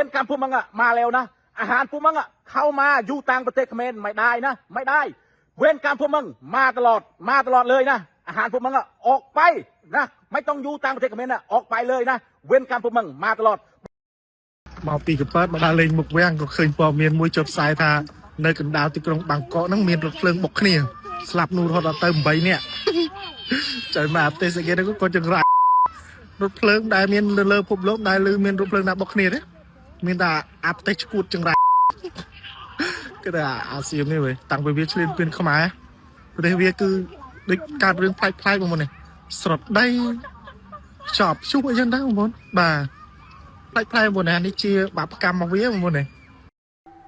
นกรรมพวกมึงอ่ะมาแล้วนะอาหารพวกมึงอ่ะเข้ามาอยู่ต่างประเทศเขมรไม่ได้นะไม่ได้เว้นกรรมพวกมึงมาตลอดเลยนะอาหารพวกมึงอ่ะออกไปนะไม่ต้องอยู่ต่างประเทศเขมรอ่ะออกไปเลยนะเว้นกรรมพวกมึงมาตลอดមកពីកប៉ាត់មកដល់លេងមុខវាំងក៏ឃើញព័ត៌មានមួយចុះផ្សាយថានៅកណ្ដាលទីក្រុងបាងកកហ្នឹងមានរថភ្លើងបុកគ្នាស្លាប់នោះរហូតដល់ទៅ8នាក់ចៅមកប្រទេសគេហ្នឹងក៏ចង្រៃរថភ្លើងដែលមានលើភពលោកដែលលើមានរថភ្លើងណាបុកគ្នាទេមានតែអាប្រទេសឈួតចង្រៃគឺថាអាសៀមនេះវិញតាំងពីវាឆ្លៀនពៀនខ្មែរប្រទេសវាគឺដូចកើតរឿងផ្លែកបងប្អូននេះស្រត់ដីចប់ជុះអីចឹងដែរបងប្អូនបាទផ្លែបងប្អូននេះជាបាបកម្មរបស់វាបងប្អូននេះ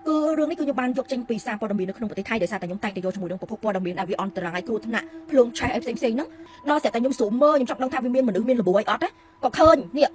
គឺរឿងនេះគឺខ្ញុំបានយកចេញពីសារព័ត៌មាននៅក្នុងប្រទេសថៃដោយសារតែខ្ញុំតែងតែយកជាមួយនឹងប្រភពព័ត៌មានដែលវាអន្តរាយគ្រោះថ្នាក់ភ្លើងឆេះអីផ្សេងហ្នឹងដល់តែខ្ញុំស៊ូមមើលខ្ញុំចង់ដឹងថាវាមានមនុស្សមានល្បួយអត់ទេក៏ឃើញនេះ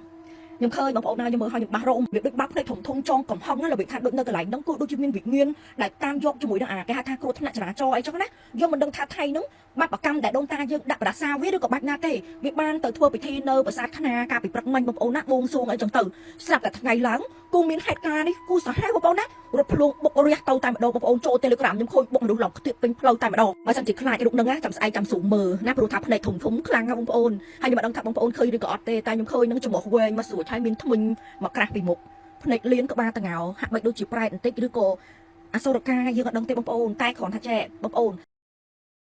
ខ្ញុំឃើញបងប្អូនណាខ្ញុំមើលហើយខ្ញុំបាសរោមវាដូចបាក់ភ្នែកធំចងកំហុងណារបៀបថាដូចនៅកន្លែងហ្នឹងគឺដូចជាមានវិញ្ញាណដែលតាមយកជាមួយនឹងគេហៅថាគ្រោះថ្នាក់ចរាចរណ៍អីចឹងណាយើងមិនដឹងថាថៃហ្នឹងបាត់ប្រកម្មដែលដូនតាយើងដាក់ប្រដាសាវាឬក៏បាច់ណាទេវាបានទៅធ្វើពិធីនៅប្រាសាទខ្នាកាលពីព្រឹកមិញបងប្អូនណាបួងសួងអីចឹងទៅស្រាប់តែថ្ងៃឡើងគូមានហេតុការណ៍នេះគូសាហាវបងប្អូនណារថភ្លើងបុករះទៅតែម្ដងបងប្អូនចូល Telegram ខ្ញុំខូចបុកមនុស្សឡងខ្ទាបពេញផ្លូវតែម្ដងបើសិនជាខ្លាចរូបហ្នឹងណាចាំស្អែកចាំស៊ូមមើលណាព្រោះថាភ្នែកធំខ្លាំងណាបងប្អូនហើយខ្ញុំមិនដឹងថាបងប្អូនឃើញឬក៏អត់ទេតែខ្ញុំឃើញនឹងចំោះវែងមកស្រួចហើយមានធ្មេញមកក្រាស់ពីមុខភ្នែកលៀនក្បាលតងោហាក់បីដូចជាប្រែតបន្តិចឬក៏អសុរកាយយើងអត់ដឹងទេបងប្អូនតែគ្រាន់ថាចែបងប្អូន